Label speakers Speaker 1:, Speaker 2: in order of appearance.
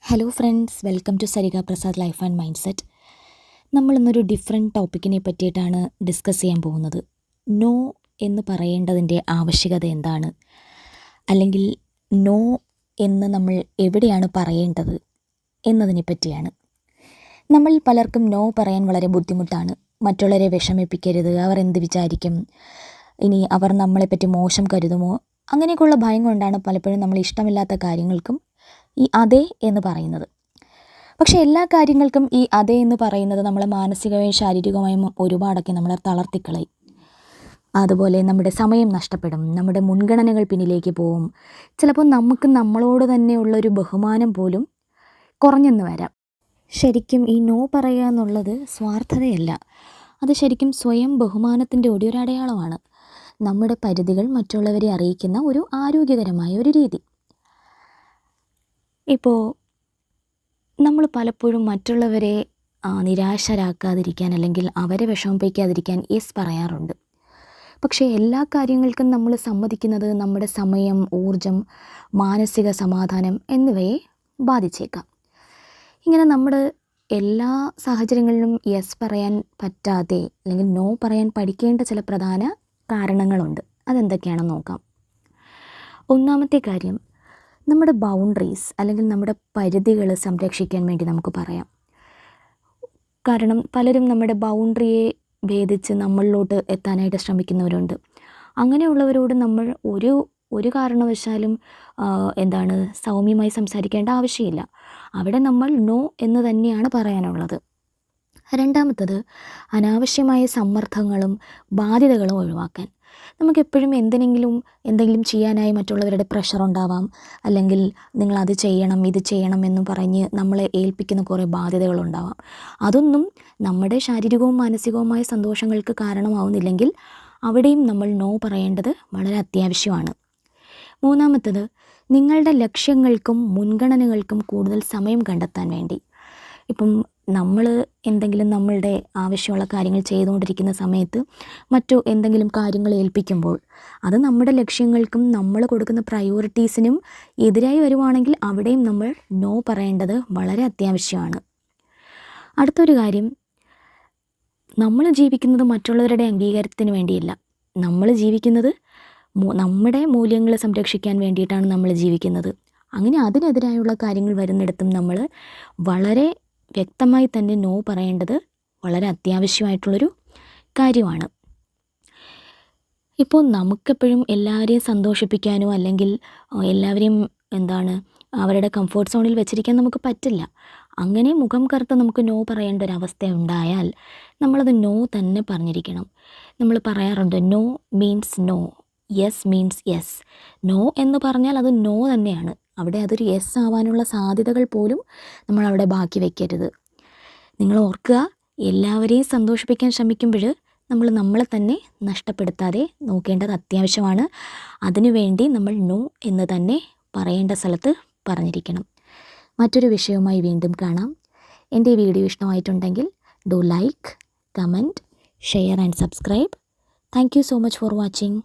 Speaker 1: Hello friends, welcome to Sarika Prasad life and mind set. നമ്മളിന്നൊരു different ടോപ്പിക്കിനെ പറ്റിയിട്ടാണ് ഡിസ്കസ് ചെയ്യാൻ പോകുന്നത്. നോ എന്ന് പറയേണ്ടതിൻ്റെ ആവശ്യകത എന്താണ്, അല്ലെങ്കിൽ നോ എന്ന് നമ്മൾ എവിടെയാണ് പറയേണ്ടത് എന്നതിനെ പറ്റിയാണ്. നമ്മൾ പലർക്കും നോ പറയാൻ വളരെ ബുദ്ധിമുട്ടാണ്. മറ്റുള്ളവരെ വിഷമിപ്പിക്കരുത്, അവർ എന്ത് വിചാരിക്കും, ഇനി അവർ നമ്മളെപ്പറ്റി മോശം കരുതുമോ, അങ്ങനെയൊക്കെയുള്ള ഭയം കൊണ്ടാണ് പലപ്പോഴും നമ്മൾ ഇഷ്ടമില്ലാത്ത കാര്യങ്ങൾക്കും ഈ അതെ എന്ന് പറയുന്നത്. പക്ഷേ എല്ലാ കാര്യങ്ങൾക്കും ഈ അതെ എന്ന് പറയുന്നത് നമ്മളെ മാനസികമായും ശാരീരികമായും ഒരുപാടൊക്കെ നമ്മളെ തളർത്തിക്കളയും. അതുപോലെ നമ്മുടെ സമയം നഷ്ടപ്പെടും, നമ്മുടെ മുൻഗണനകൾ പിന്നിലേക്ക് പോവും. ചിലപ്പോൾ നമുക്ക് നമ്മളോട് തന്നെ ഉള്ളൊരു ബഹുമാനം പോലും കുറഞ്ഞെന്ന് വരാം. ശരിക്കും ഈ നോ പറയുക എന്നുള്ളത് സ്വാർത്ഥതയല്ല, അത് ശരിക്കും സ്വയം ബഹുമാനത്തിൻ്റെ ഒരു അടയാളമാണ്. നമ്മുടെ പരിധികൾ മറ്റുള്ളവരെ അറിയിക്കുന്ന ഒരു ആരോഗ്യകരമായ ഒരു രീതി. ഇപ്പോൾ നമ്മൾ പലപ്പോഴും മറ്റുള്ളവരെ നിരാശരാക്കാതിരിക്കാൻ അല്ലെങ്കിൽ അവരെ വിഷമിപ്പിക്കാതിരിക്കാൻ യെസ് പറയാറുണ്ട്. പക്ഷേ എല്ലാ കാര്യങ്ങൾക്കും നമ്മൾ സമ്മതിക്കുന്നത് നമ്മുടെ സമയം, ഊർജം, മാനസിക സമാധാനം എന്നിവയെ ബാധിച്ചേക്കാം. ഇങ്ങനെ നമ്മൾ എല്ലാ സാഹചര്യങ്ങളിലും യെസ് പറയാൻ പറ്റാതെ അല്ലെങ്കിൽ നോ പറയാൻ പഠിക്കേണ്ട ചില പ്രധാന കാരണങ്ങളുണ്ട്. അതെന്തൊക്കെയാണെന്ന് നോക്കാം. ഒന്നാമത്തെ കാര്യം, നമ്മുടെ ബൗണ്ടറീസ് അല്ലെങ്കിൽ നമ്മുടെ പരിധികൾ സംരക്ഷിക്കാൻ വേണ്ടി നമുക്ക് പറയാം. കാരണം പലരും നമ്മുടെ ബൗണ്ടറിയെ ഭേദിച്ച് നമ്മളിലോട്ട് എത്താനായിട്ട് ശ്രമിക്കുന്നവരുണ്ട്. അങ്ങനെയുള്ളവരോട് നമ്മൾ ഒരു കാരണവശാലും സൗമ്യമായി സംസാരിക്കേണ്ട ആവശ്യമില്ല. അവിടെ നമ്മൾ നോ എന്ന് തന്നെയാണ് പറയാനുള്ളത്. രണ്ടാമത്തത്, അനാവശ്യമായ സമ്മർദ്ദങ്ങളും ബാധ്യതകളും ഒഴിവാക്കാൻ. നമുക്കെപ്പോഴും എന്തെങ്കിലും ചെയ്യാനായി മറ്റുള്ളവരുടെ പ്രഷർ ഉണ്ടാവാം, അല്ലെങ്കിൽ നിങ്ങളത് ചെയ്യണം ഇത് ചെയ്യണം എന്ന് പറഞ്ഞ് നമ്മളെ ഏൽപ്പിക്കുന്ന കുറേ ബാധ്യതകളുണ്ടാവാം. അതൊന്നും നമ്മുടെ ശാരീരികവും മാനസികവുമായ സന്തോഷങ്ങൾക്ക് കാരണമാവുന്നില്ലെങ്കിൽ അവിടെയും നമ്മൾ നോ പറയേണ്ടത് വളരെ അത്യാവശ്യമാണ്. മൂന്നാമത്തത്, നിങ്ങളുടെ ലക്ഷ്യങ്ങൾക്കും മുൻഗണനകൾക്കും കൂടുതൽ സമയം കണ്ടെത്താൻ വേണ്ടി. ഇപ്പം നമ്മൾ നമ്മളുടെ ആവശ്യമുള്ള കാര്യങ്ങൾ ചെയ്തുകൊണ്ടിരിക്കുന്ന സമയത്ത് എന്തെങ്കിലും കാര്യങ്ങൾ ഏൽപ്പിക്കുമ്പോൾ അത് നമ്മുടെ ലക്ഷ്യങ്ങൾക്കും നമ്മൾ കൊടുക്കുന്ന പ്രയോറിറ്റീസിനും എതിരായി വരുവാണെങ്കിൽ അവിടെയും നമ്മൾ നോ പറയേണ്ടത് വളരെ അത്യാവശ്യമാണ്. അടുത്തൊരു കാര്യം, നമ്മൾ ജീവിക്കുന്നത് മറ്റുള്ളവരുടെ അംഗീകാരത്തിന് വേണ്ടിയല്ല. നമ്മൾ ജീവിക്കുന്നത് നമ്മുടെ മൂല്യങ്ങൾ സംരക്ഷിക്കാൻ വേണ്ടിയിട്ടാണ് നമ്മൾ ജീവിക്കുന്നത്. അങ്ങനെ അതിനെതിരായുള്ള കാര്യങ്ങൾ വരുന്നിടത്തും നമ്മൾ വളരെ വ്യക്തമായി തന്നെ നോ പറയേണ്ടത് വളരെ അത്യാവശ്യമായിട്ടുള്ളൊരു കാര്യമാണ്. ഇപ്പോൾ നമുക്കെപ്പോഴും എല്ലാവരെയും സന്തോഷിപ്പിക്കാനോ അല്ലെങ്കിൽ എല്ലാവരെയും അവരുടെ കംഫർട്ട് സോണിൽ വെച്ചിരിക്കാൻ നമുക്ക് പറ്റില്ല. അങ്ങനെ മുഖം കറുത്ത് നമുക്ക് നോ പറയേണ്ട ഒരു അവസ്ഥ ഉണ്ടായാൽ നമ്മളത് നോ തന്നെ പറഞ്ഞിരിക്കണം. നമ്മൾ പറയാറുണ്ട്, no means no, yes means yes. No എന്ന് പറഞ്ഞാൽ അത് നോ തന്നെയാണ്. അവിടെ അതൊരു യെസ് ആവാനുള്ള സാധ്യതകൾ പോലും നമ്മളവിടെ ബാക്കി വയ്ക്കരുത്. നിങ്ങൾ ഓർക്കുക, എല്ലാവരെയും സന്തോഷിപ്പിക്കാൻ ശ്രമിക്കുമ്പോൾ നമ്മൾ നമ്മളെ തന്നെ നഷ്ടപ്പെടുത്താതെ നോക്കേണ്ടത് അത്യാവശ്യമാണ്. അതിനുവേണ്ടി നമ്മൾ നോ എന്ന് തന്നെ പറയേണ്ട സ്ഥലത്ത് പറഞ്ഞിരിക്കണം. മറ്റൊരു വിഷയവുമായി വീണ്ടും കാണാം. എൻ്റെ ഈ വീഡിയോ ഇഷ്ടമായിട്ടുണ്ടെങ്കിൽ do like, comment, share and subscribe. Thank you so much for watching.